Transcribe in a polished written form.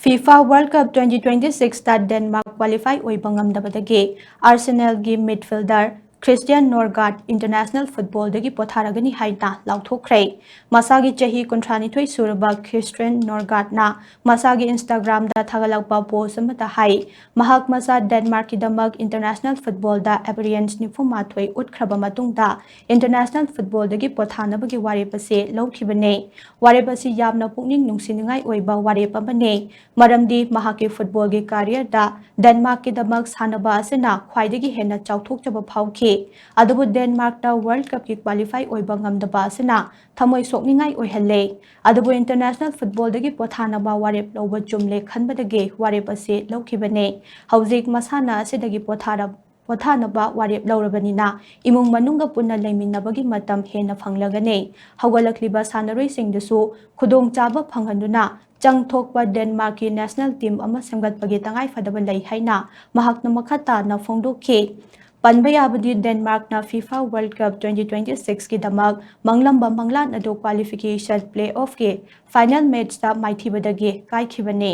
FIFA World Cup 2026 ता Denmark qualify oiba ngamdabadagi Arsenal gi midfielder Christian Norgaard international football dagi potharagani haina lauthokre masagi chahi kontrani suraba Christian Norgaard na masagi Instagram da thagalakpa post amata hai mahak masa Denmark ki damak international football da appearance nifuma thoi utkraba matungda international football dagi pothanabagi warepase laukhibane warepasi yamna pukning nungsiningai oiba warepabane Maramdi mahaki football gi career da Denmark ki damak sanaba asena khwaidagi hena chauthokchaba phauki adubu Denmark da World Cup ki qualify oiba ngamdaba asena thamoi sokningai oihalle adubu international football dagi pothanaba warep loba chumle khanbadagi warep ase laukhibane haujik masana asedagi pothanaba warep laurabanina imung manunga punna leiminabagi matam hena phanglagane hawalakliba sanaroi singdasu khudong chaba phanghanduna Changthokpa Denmark ki national team ama semgatpagi tangai fadaba lei haina mahakna makhata na phongdokhi Panbayabadi Denmark na FIFA World Cup 2026 ki damak manglamba manglan ado qualification playoff ke final match ta maithibadagi kaikhibane